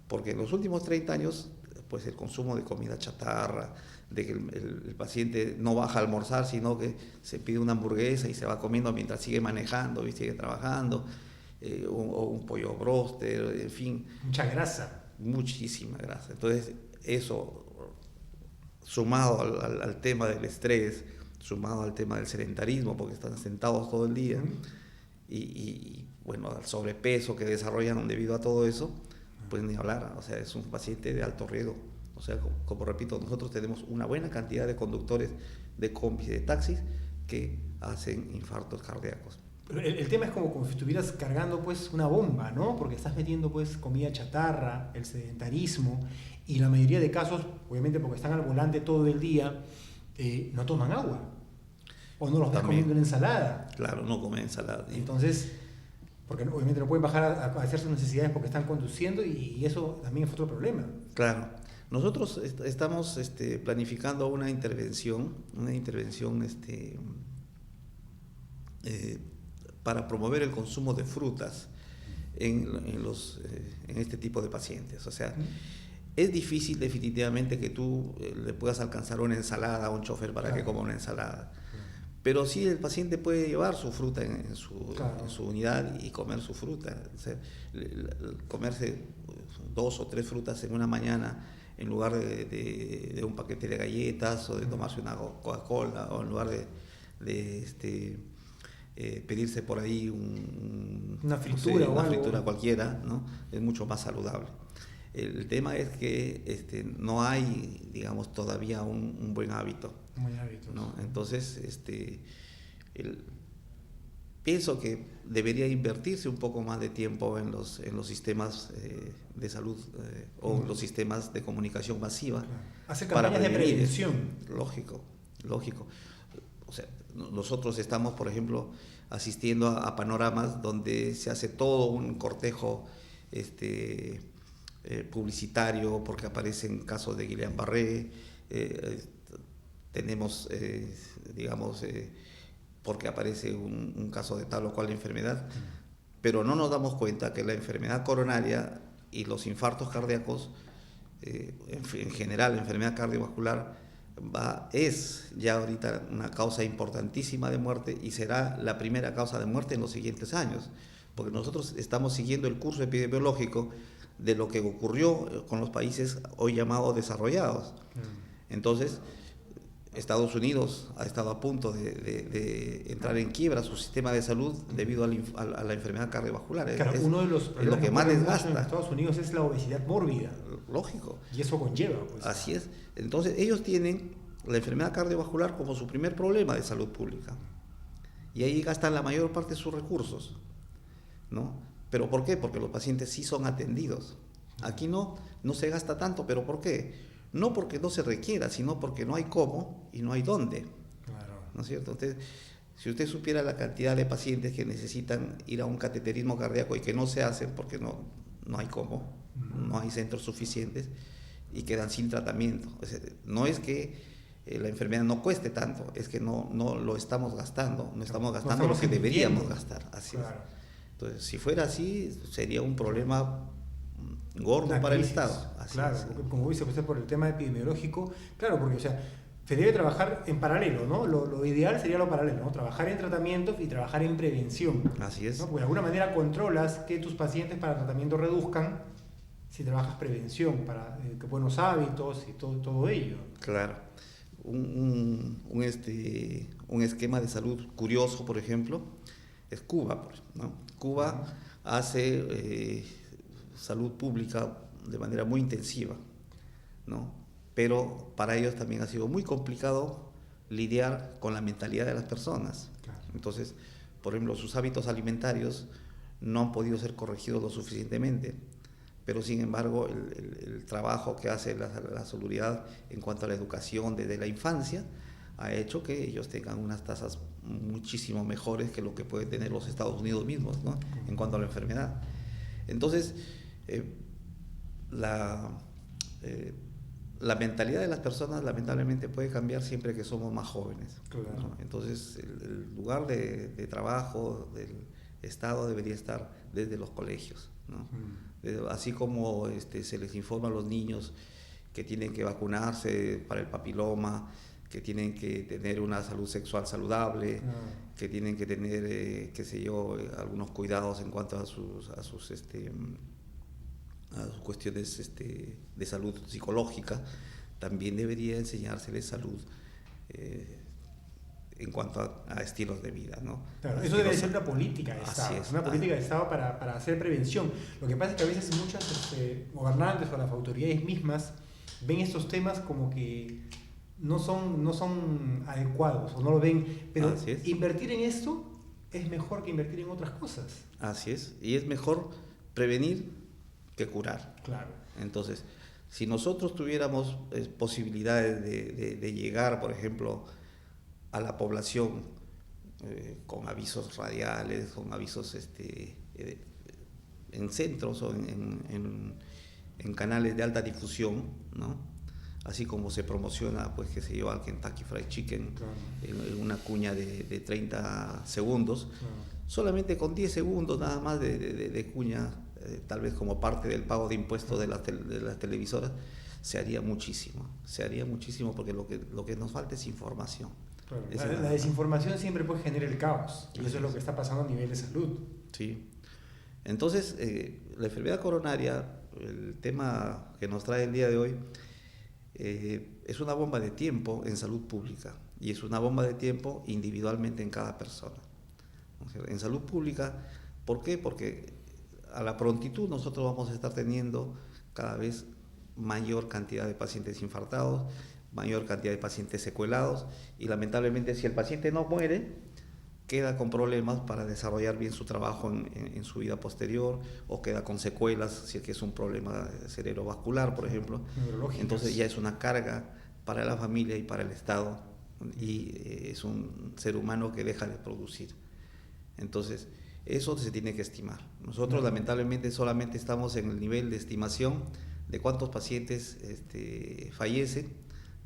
Porque en los últimos 30 años, pues el consumo de comida chatarra, de que el paciente no baja a almorzar, sino que se pide una hamburguesa y se va comiendo mientras sigue manejando y sigue trabajando, o un pollo bróster, en fin. Mucha grasa. Muchísima grasa. Entonces, eso, sumado al tema del estrés, sumado al tema del sedentarismo, porque están sentados todo el día, y bueno, al sobrepeso que desarrollan debido a todo eso, pues ni hablar. O sea, es un paciente de alto riesgo. O sea, como repito, nosotros tenemos una buena cantidad de conductores de combis y de taxis que hacen infartos cardíacos. Pero el tema es como si estuvieras cargando pues una bomba, ¿no? Porque estás metiendo pues comida chatarra, el sedentarismo, y la mayoría de casos, obviamente porque están al volante todo el día, no toman agua. O no los ves comiendo en ensalada. Claro, no comen ensalada. Entonces, porque obviamente no pueden bajar a hacer sus necesidades porque están conduciendo y eso también es otro problema. Claro. Nosotros estamos planificando una intervención para promover el consumo de frutas en este tipo de pacientes. O sea, es difícil definitivamente que tú le puedas alcanzar una ensalada a un chofer para que coma una ensalada. Pero sí el paciente puede llevar su fruta en su unidad y comer su fruta. O sea, comerse 2 o 3 frutas en una mañana en lugar de un paquete de galletas o de tomarse una Coca-Cola, o en lugar de pedirse por ahí una fritura, una fritura cualquiera, ¿no? Es mucho más saludable. El tema es que no hay, digamos, todavía un buen hábito. Buen hábito, ¿no? Entonces, pienso que debería invertirse un poco más de tiempo en los sistemas de salud o los sistemas de comunicación masiva. Claro. Hacer campañas de prevención. Lógico. O sea, nosotros estamos, por ejemplo, asistiendo a panoramas donde se hace todo un cortejo publicitario porque aparecen casos de Guillain-Barré. Tenemos, digamos, porque aparece un caso de tal o cual enfermedad, pero no nos damos cuenta que la enfermedad coronaria y los infartos cardíacos, en general la enfermedad cardiovascular, es ya ahorita una causa importantísima de muerte y será la primera causa de muerte en los siguientes años, porque nosotros estamos siguiendo el curso epidemiológico de lo que ocurrió con los países hoy llamados desarrollados. Entonces, Estados Unidos ha estado a punto de entrar en quiebra su sistema de salud debido a la enfermedad cardiovascular. Claro, uno de los problemas que más desgasta en Estados Unidos es la obesidad mórbida. Lógico. Y eso conlleva, pues. Así es. Entonces, ellos tienen la enfermedad cardiovascular como su primer problema de salud pública. Y ahí gastan la mayor parte de sus recursos, ¿no? ¿Pero por qué? Porque los pacientes sí son atendidos. Aquí no se gasta tanto, ¿pero por qué? No porque no se requiera, sino porque no hay cómo y no hay dónde. Claro. ¿No es cierto? Entonces, si usted supiera la cantidad de pacientes que necesitan ir a un cateterismo cardíaco y que no se hacen porque no hay cómo, no hay centros suficientes y quedan sin tratamiento. O sea, no es que la enfermedad no cueste tanto, es que no lo estamos gastando, no estamos gastando lo que deberíamos gastar. Así claro. es. Entonces, si fuera así, sería un problema gordo para el Estado. Así claro, es. como dice usted por el tema epidemiológico, claro, porque o sea, se debe trabajar en paralelo, ¿no? Lo ideal sería lo paralelo, ¿no? Trabajar en tratamientos y trabajar en prevención. Así es. ¿no? Porque de alguna manera controlas que tus pacientes para tratamiento reduzcan si trabajas prevención, para que buenos hábitos y todo ello. Claro. Un esquema de salud curioso, por ejemplo, es Cuba, ¿no? Cuba hace salud pública de manera muy intensiva, ¿no? Pero para ellos también ha sido muy complicado lidiar con la mentalidad de las personas. Claro. Entonces, por ejemplo, sus hábitos alimentarios no han podido ser corregidos lo suficientemente, pero sin embargo el trabajo que hace la seguridad en cuanto a la educación desde la infancia ha hecho que ellos tengan unas tasas muchísimo mejores que lo que pueden tener los Estados Unidos mismos, ¿no? En cuanto a la enfermedad. Entonces, la mentalidad de las personas lamentablemente puede cambiar siempre que somos más jóvenes, claro. ¿no? Entonces, el lugar de trabajo del Estado debería estar desde los colegios, ¿no? Así como se les informa a los niños que tienen que vacunarse para el papiloma, que tienen que tener una salud sexual saludable, que tienen que tener, algunos cuidados en cuanto a sus cuestiones de salud psicológica. También debería enseñárseles salud en cuanto a estilos de vida, ¿no? Claro, eso debe ser una política de Estado, una política de Estado para hacer prevención. Lo que pasa es que a veces muchos gobernantes o las autoridades mismas ven estos temas como que no son adecuados o no lo ven, pero invertir en esto es mejor que invertir en otras cosas. Así es, y es mejor prevenir que curar. Claro. Entonces, si nosotros tuviéramos posibilidades de llegar, por ejemplo, a la población con avisos radiales, con avisos en centros o en canales de alta difusión, ¿no? Así como se promociona, pues, qué sé yo, al Kentucky Fried Chicken, claro, en una cuña de 30 segundos, claro, solamente con 10 segundos nada más de cuña, tal vez como parte del pago de impuestos de las televisoras, se haría muchísimo porque lo que nos falta es información. Claro, la desinformación siempre puede generar el caos, y eso es lo que está pasando a nivel de salud. Sí. Entonces, la enfermedad coronaria, el tema que nos trae el día de hoy, es una bomba de tiempo en salud pública y es una bomba de tiempo individualmente en cada persona. O sea, en salud pública, ¿por qué? Porque a la prontitud nosotros vamos a estar teniendo cada vez mayor cantidad de pacientes infartados, mayor cantidad de pacientes secuelados, y lamentablemente si el paciente no muere, queda con problemas para desarrollar bien su trabajo en su vida posterior, o queda con secuelas si es que es un problema cerebrovascular, por ejemplo. Entonces ya es una carga para la familia y para el Estado, y es un ser humano que deja de producir. Entonces eso se tiene que estimar. Nosotros lamentablemente solamente estamos en el nivel de estimación de cuántos pacientes fallecen,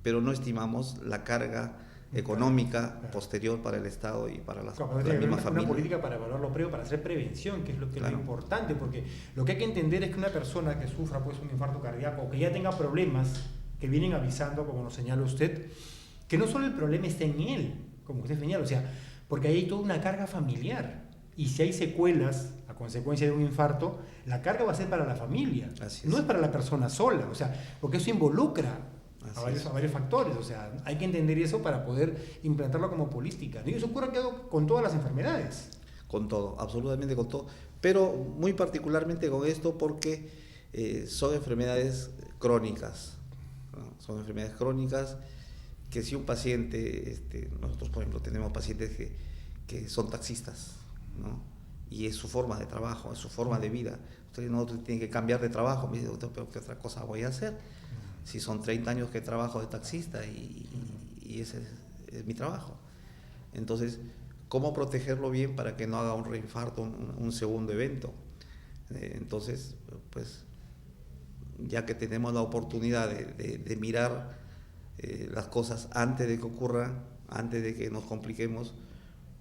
pero no estimamos la carga económica Claro. posterior para el Estado y para la Claro, tiene que haber misma una familia. política para evaluar lo previo, para hacer prevención, que es lo Claro. importante, porque lo que hay que entender es que una persona que sufra pues, un infarto cardíaco o que ya tenga problemas que vienen avisando, como nos señala usted, que no solo el problema está en él, como usted señala, o sea, porque ahí hay toda una carga familiar. Y si hay secuelas a consecuencia de un infarto, la carga va a ser para la familia, Así es. no es para la persona sola, o sea, porque eso involucra Así a es. varios factores, o sea, hay que entender eso para poder implantarlo como política. Y eso ocurre con todas las enfermedades. Con todo, absolutamente con todo, pero muy particularmente con esto porque son enfermedades crónicas, ¿no? Son enfermedades crónicas que si un paciente, nosotros por ejemplo tenemos pacientes que son taxistas, ¿no? Y es su forma de trabajo, es su forma de vida. Usted no tiene que cambiar de trabajo, me dice, doctor, pero ¿qué otra cosa voy a hacer? Si son 30 años que trabajo de taxista y ese es mi trabajo. Entonces, ¿cómo protegerlo bien para que no haga un reinfarto, un segundo evento? Entonces, pues, ya que tenemos la oportunidad de mirar las cosas antes de que ocurran, antes de que nos compliquemos,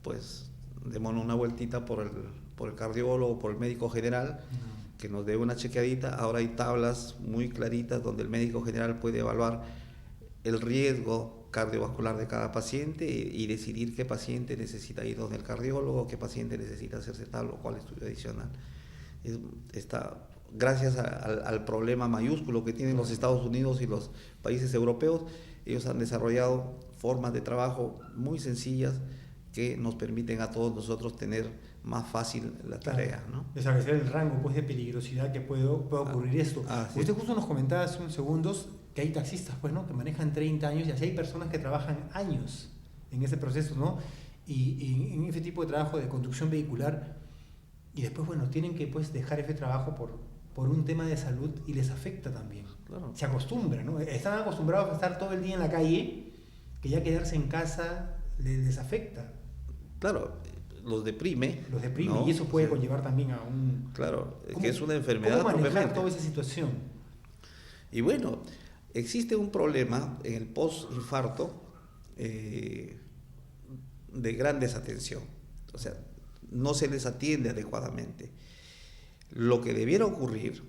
pues, démonos una vueltita por el cardiólogo, por el médico general, que nos dé una chequeadita. Ahora hay tablas muy claritas donde el médico general puede evaluar el riesgo cardiovascular de cada paciente y decidir qué paciente necesita ir donde el cardiólogo, qué paciente necesita hacerse tal o cual estudio adicional. Gracias al problema mayúsculo que tienen los Estados Unidos y los países europeos, ellos han desarrollado formas de trabajo muy sencillas que nos permiten a todos nosotros tener más fácil la tarea, ¿no? Establecer el rango pues, de peligrosidad que puede ocurrir esto. Sí. Usted justo nos comentaba hace unos segundos que hay taxistas pues, ¿no? que manejan 30 años y así hay personas que trabajan años en ese proceso, ¿no? Y en ese tipo de trabajo de conducción vehicular y después, bueno, tienen que pues, dejar ese trabajo por un tema de salud y les afecta también. Claro. Se acostumbran, ¿no? Están acostumbrados a estar todo el día en la calle, que ya quedarse en casa les afecta. Claro, los deprime. Los deprime, ¿no? y eso puede conllevar también a un... Claro, que es una enfermedad ¿Cómo manejar propiamente. toda esa situación? Y bueno, existe un problema en el post-infarto de gran desatención. O sea, no se les atiende adecuadamente. Lo que debiera ocurrir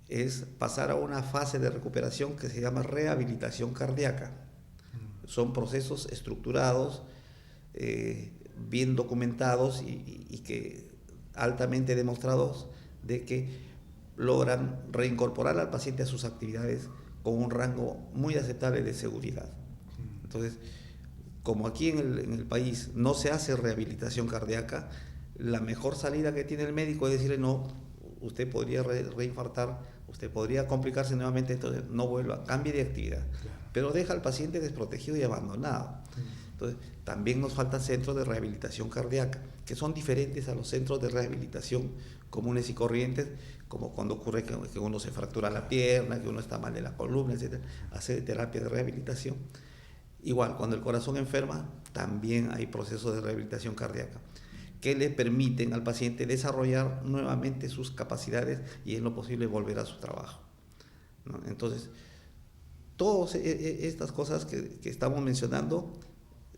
es pasar a una fase de recuperación que se llama rehabilitación cardíaca. Son procesos estructurados, bien documentados y que altamente demostrados de que logran reincorporar al paciente a sus actividades con un rango muy aceptable de seguridad. Entonces, como aquí en el país no se hace rehabilitación cardíaca, la mejor salida que tiene el médico es decirle, no, usted podría reinfartar, usted podría complicarse nuevamente, entonces no vuelva, cambie de actividad. Claro. Pero deja al paciente desprotegido y abandonado. Entonces, también nos faltan centros de rehabilitación cardíaca, que son diferentes a los centros de rehabilitación comunes y corrientes, como cuando ocurre que uno se fractura la pierna, que uno está mal de la columna, etc. Hacer terapia de rehabilitación. Igual, cuando el corazón enferma, también hay procesos de rehabilitación cardíaca que le permiten al paciente desarrollar nuevamente sus capacidades y en lo posible volver a su trabajo, ¿no? Entonces, todas estas cosas que estamos mencionando,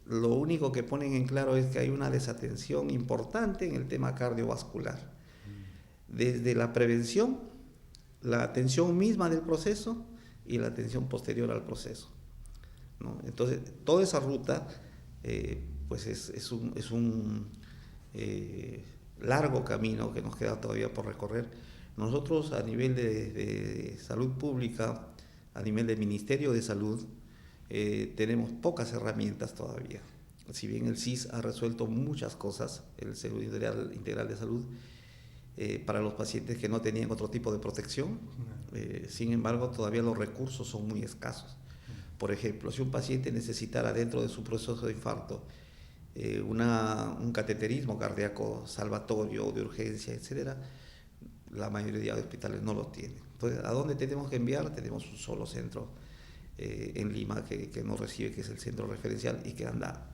lo único que ponen en claro es que hay una desatención importante en el tema cardiovascular. Desde la prevención, la atención misma del proceso y la atención posterior al proceso, ¿no? Entonces, toda esa ruta pues es un largo camino que nos queda todavía por recorrer. Nosotros a nivel de salud pública, a nivel del Ministerio de Salud, tenemos pocas herramientas todavía. Si bien el SIS ha resuelto muchas cosas, el Servicio Integral de Salud, para los pacientes que no tenían otro tipo de protección, sin embargo todavía los recursos son muy escasos. Por ejemplo, si un paciente necesitara dentro de su proceso de infarto un cateterismo cardíaco salvatorio de urgencia, etcétera, la mayoría de hospitales no lo tienen. Entonces, ¿a dónde tenemos que enviar? Tenemos un solo centro en Lima que nos recibe, que es el centro referencial y que anda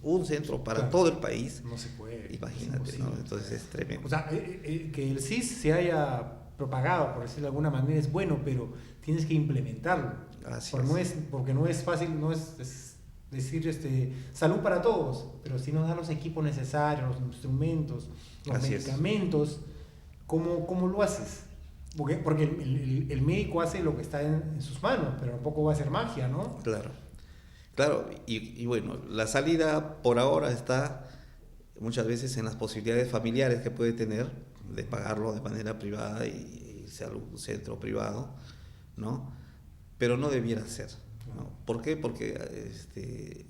un centro para claro, todo el país. No se puede. Imagínate, ¿no? Entonces es tremendo. O sea, que el SIS se haya propagado, por decirlo de alguna manera, es bueno, pero tienes que implementarlo. Así porque no es fácil, no es decir salud para todos, pero si nos da los equipos necesarios, los instrumentos, los Así es. medicamentos, ¿cómo lo haces? Porque el médico hace lo que está en sus manos, pero tampoco va a hacer magia, ¿no? Claro, claro, y bueno, la salida por ahora está muchas veces en las posibilidades familiares que puede tener de pagarlo de manera privada y irse a un centro privado, ¿no? Pero no debiera ser, ¿no? ¿Por qué? Porque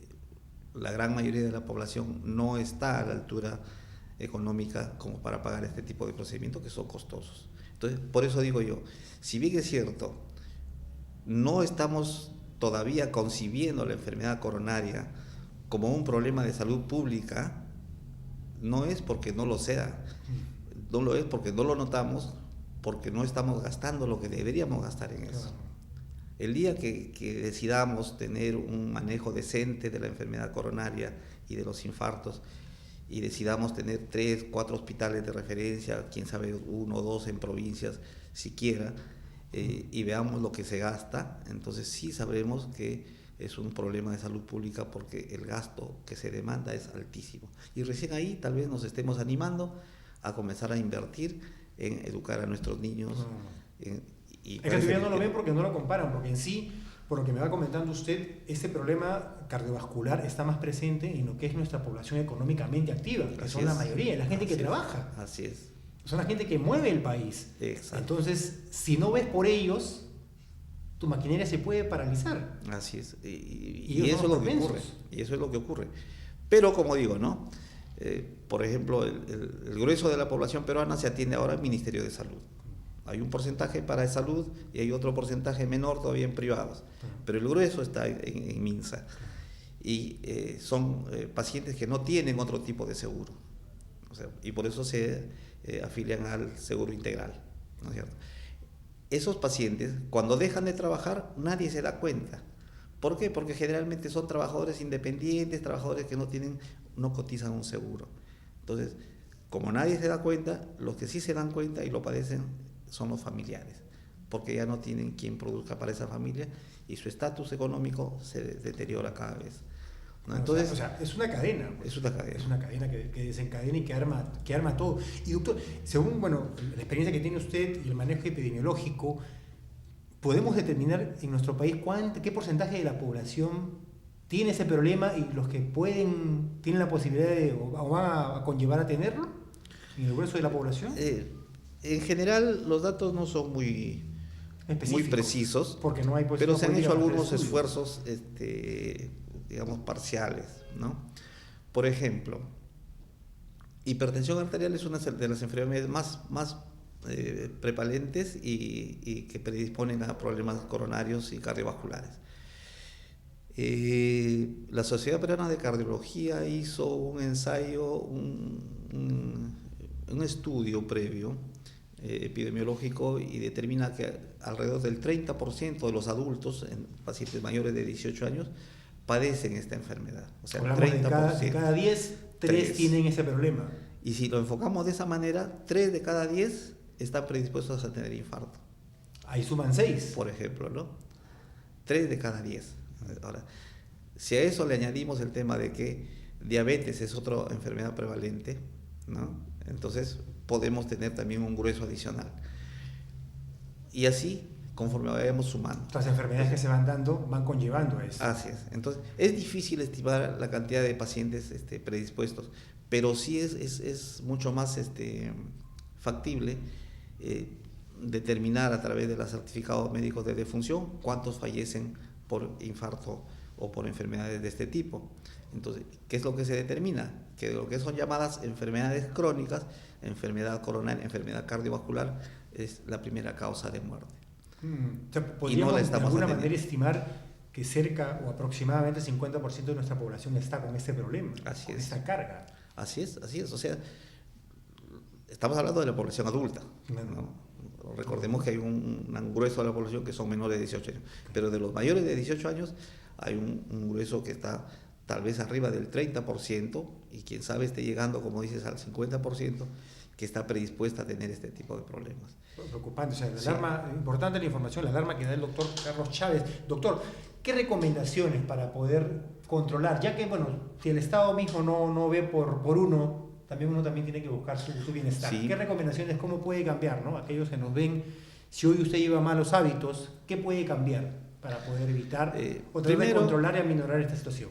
la gran mayoría de la población no está a la altura económica como para pagar este tipo de procedimientos que son costosos. Entonces, por eso digo yo, si bien es cierto, no estamos todavía concibiendo la enfermedad coronaria como un problema de salud pública, no es porque no lo sea, no lo es porque no lo notamos, porque no estamos gastando lo que deberíamos gastar en eso. Claro. El día que decidamos tener un manejo decente de la enfermedad coronaria y de los infartos, y decidamos tener 3, 4 hospitales de referencia, quién sabe, 1 o 2 en provincias siquiera, y veamos lo que se gasta, entonces sí sabremos que es un problema de salud pública porque el gasto que se demanda es altísimo. Y recién ahí tal vez nos estemos animando a comenzar a invertir en educar a nuestros niños. Es que todavía no lo ven porque no lo comparan, porque en sí, por lo que me va comentando usted, este problema cardiovascular está más presente en lo que es nuestra población económicamente activa, que son la mayoría, la gente que trabaja. Así es. Son la gente que mueve el país. Exacto. Entonces, si no ves por ellos, tu maquinaria se puede paralizar. Así es. Y eso es lo que ocurre. Y eso es lo que ocurre. Pero como digo, ¿no? Por ejemplo, el grueso de la población peruana se atiende ahora al Ministerio de Salud. Hay un porcentaje para salud y hay otro porcentaje menor todavía en privados. Pero el grueso está en MINSA. Y son pacientes que no tienen otro tipo de seguro. O sea, y por eso se afilian al seguro integral, ¿no es cierto? Esos pacientes, cuando dejan de trabajar, nadie se da cuenta. ¿Por qué? Porque generalmente son trabajadores independientes, trabajadores que no cotizan un seguro. Entonces, como nadie se da cuenta, los que sí se dan cuenta y lo padecen son los familiares, porque ya no tienen quien produzca para esa familia y su estatus económico se deteriora cada vez, ¿no? Entonces, o sea, es una cadena. Es una cadena. Es una cadena que desencadena y que arma todo. Y doctor, según la experiencia que tiene usted y el manejo epidemiológico, ¿podemos determinar en nuestro país qué porcentaje de la población tiene ese problema y los que tienen la posibilidad o van a conllevar a tenerlo en el grueso de la población? En general, los datos no son muy precisos, porque no hay, pero se han hecho algunos esfuerzos, digamos, parciales, ¿no? Por ejemplo, hipertensión arterial es una de las enfermedades más prevalentes y que predisponen a problemas coronarios y cardiovasculares. La Sociedad Peruana de Cardiología hizo un ensayo, un estudio previo epidemiológico y determina que alrededor del 30% de los adultos, en pacientes mayores de 18 años, padecen esta enfermedad. O sea, hablamos 30%. De cada 10, 3 tienen ese problema. Y si lo enfocamos de esa manera, 3 de cada 10 están predispuestos a tener infarto. Ahí suman 6. Por ejemplo, ¿no? 3 de cada 10. Ahora, si a eso le añadimos el tema de que diabetes es otra enfermedad prevalente, ¿no? Entonces podemos tener también un grueso adicional. Y así, conforme vayamos sumando. Las enfermedades que se van dando van conllevando a eso. Así es. Entonces, es difícil estimar la cantidad de pacientes predispuestos, pero sí es mucho más factible determinar a través de los certificados médicos de defunción cuántos fallecen por infarto o por enfermedades de este tipo. Entonces, ¿qué es lo que se determina? Que lo que son llamadas enfermedades crónicas, enfermedad coronaria, enfermedad cardiovascular, es la primera causa de muerte. O sea, podríamos de alguna manera estimar que cerca o aproximadamente 50% de nuestra población está con este problema, con esta carga. Así es. O sea, estamos hablando de la población adulta, ¿no? Recordemos que hay un grueso de la población que son menores de 18 años, pero de los mayores de 18 años hay un grueso que está tal vez arriba del 30% y quién sabe esté llegando, como dices, al 50% que está predispuesta a tener este tipo de problemas. Preocupante, o sea, la alarma, importante la información, la alarma que da el doctor Carlos Chávez. Doctor, ¿Qué recomendaciones para poder controlar? Ya que, bueno, si el Estado mismo no ve por uno, también uno también tiene que buscar su bienestar. Sí. ¿Qué recomendaciones, cómo puede cambiar, ¿no? Aquellos que nos ven, si hoy usted lleva malos hábitos, ¿qué puede cambiar para poder evitar o tratar de controlar y aminorar esta situación?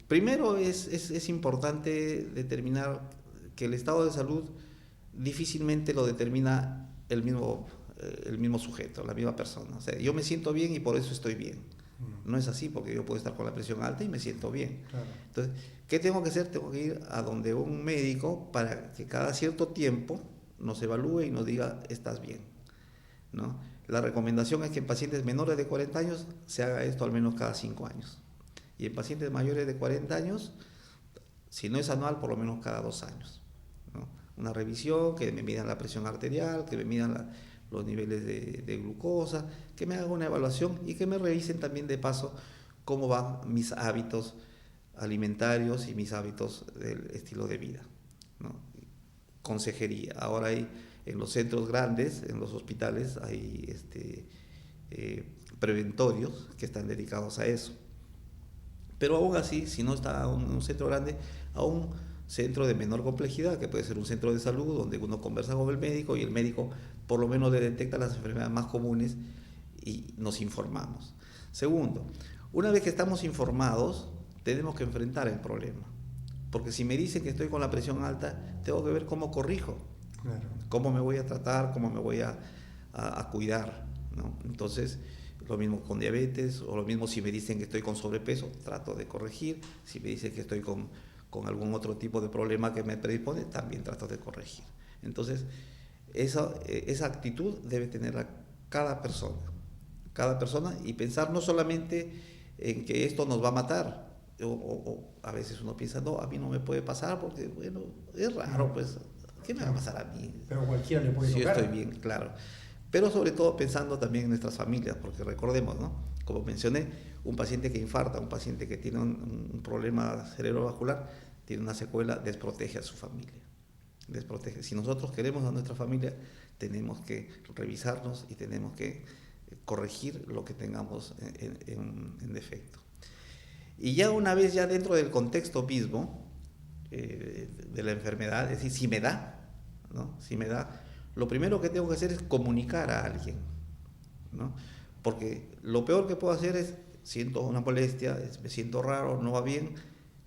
Primero es importante determinar que el estado de salud difícilmente lo determina el mismo sujeto, la misma persona. O sea, yo me siento bien y por eso estoy bien. No es así, porque yo puedo estar con la presión alta y me siento bien. Claro. Entonces, ¿qué tengo que hacer? Tengo que ir a donde un médico para que cada cierto tiempo nos evalúe y nos diga, estás bien, ¿no? La recomendación es que en pacientes menores de 40 años se haga esto al menos cada 5 años. Y en pacientes mayores de 40 años, si no es anual, por lo menos cada 2 años, ¿no? Una revisión, que me midan la presión arterial, que me midan los niveles de glucosa, que me hagan una evaluación y que me revisen también de paso cómo van mis hábitos alimentarios y mis hábitos del estilo de vida, ¿no? Consejería. Ahora hay en los centros grandes, en los hospitales, hay preventorios que están dedicados a eso. Pero aún así, si no está un centro grande, a un centro de menor complejidad, que puede ser un centro de salud, donde uno conversa con el médico y el médico por lo menos le detecta las enfermedades más comunes y nos informamos. Segundo, una vez que estamos informados, tenemos que enfrentar el problema. Porque si me dicen que estoy con la presión alta, tengo que ver cómo corrijo, claro, cómo me voy a tratar, cómo me voy a cuidar, ¿no? Entonces, lo mismo con diabetes, o lo mismo si me dicen que estoy con sobrepeso, trato de corregir. Si me dicen que estoy con algún otro tipo de problema que me predispone, también trato de corregir. Entonces, esa actitud debe tener cada persona, y pensar no solamente en que esto nos va a matar, o a veces uno piensa, no, a mí no me puede pasar porque, bueno, es raro, pues, ¿qué me va a pasar a mí? Pero cualquiera le puede tocar. tocar. Yo estoy bien, claro. Pero sobre todo pensando también en nuestras familias, porque recordemos, ¿no? Como mencioné, un paciente que infarta, un paciente que tiene un problema cerebrovascular, tiene una secuela, desprotege a su familia. Desprotege. Si nosotros queremos a nuestra familia, tenemos que revisarnos y tenemos que corregir lo que tengamos en defecto. Y ya una vez ya dentro del contexto mismo de la enfermedad, es decir, si me da, ¿no? Si me da, lo primero que tengo que hacer es comunicar a alguien, ¿no? Porque lo peor que puedo hacer es, siento una molestia, me siento raro, no va bien,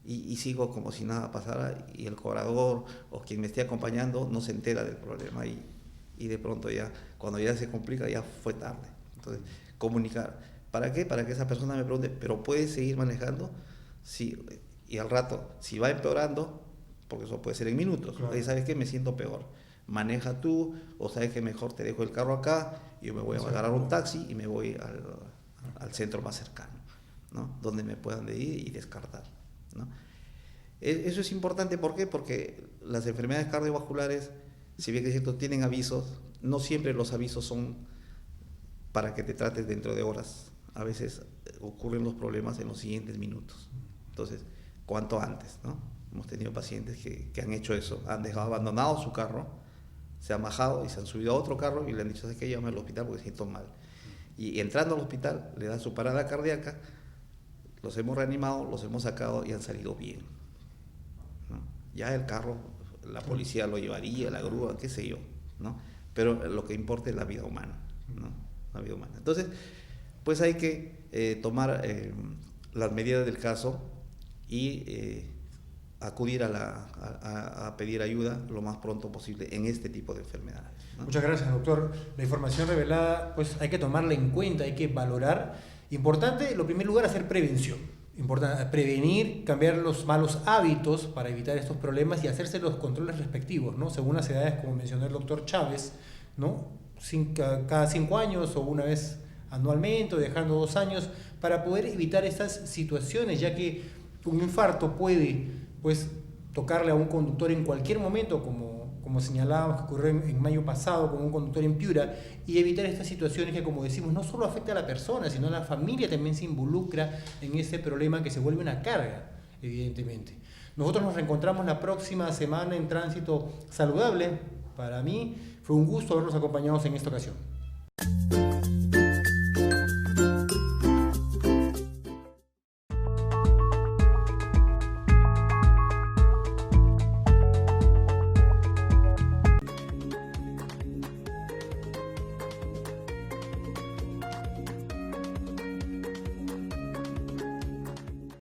y sigo como si nada pasara, y el cobrador o quien me esté acompañando no se entera del problema, y de pronto ya, cuando ya se complica, ya fue tarde. Entonces, comunicar. ¿Para qué? Para que esa persona me pregunte, ¿pero puedes seguir manejando? Sí, y al rato, si va empeorando, porque eso puede ser en minutos, claro. Ahí sabes que me siento peor. Maneja tú, o sabes que mejor te dejo el carro acá, yo me voy a agarrar un taxi y me voy al centro más cercano, ¿no? Donde me puedan ir y descartar, ¿no? Eso es importante, ¿por qué? Porque las enfermedades cardiovasculares, si bien es cierto, tienen avisos, no siempre los avisos son para que te trates dentro de horas. A veces ocurren los problemas en los siguientes minutos. Entonces, cuanto antes, ¿no? Hemos tenido pacientes que han hecho eso, han dejado abandonado su carro, se han bajado y se han subido a otro carro y le han dicho, ¿sabes qué? Llévame al hospital porque siento mal. Y entrando al hospital, le dan su parada cardíaca, los hemos reanimado, los hemos sacado y han salido bien, ¿no? Ya el carro, la policía lo llevaría, la grúa, qué sé yo, ¿no? Pero lo que importa es la vida humana, ¿no? La vida humana. Entonces, pues hay que tomar las medidas del caso y acudir a pedir ayuda lo más pronto posible en este tipo de enfermedades, ¿no? Muchas gracias, doctor. La información revelada, pues hay que tomarla en cuenta, hay que valorar. Importante, en primer lugar, hacer prevención. Importante, prevenir, cambiar los malos hábitos para evitar estos problemas y hacerse los controles respectivos, ¿no? Según las edades, como mencionó el doctor Chávez, ¿no? Cada 5 años o una vez anualmente, o dejando 2 años, para poder evitar estas situaciones, ya que un infarto puede, pues, tocarle a un conductor en cualquier momento, como señalábamos que ocurrió en mayo pasado con un conductor en Piura, y evitar estas situaciones que, como decimos, no solo afecta a la persona, sino a la familia también se involucra en ese problema que se vuelve una carga, evidentemente. Nosotros nos reencontramos la próxima semana en Tránsito Saludable. Para mí fue un gusto haberlos acompañado en esta ocasión.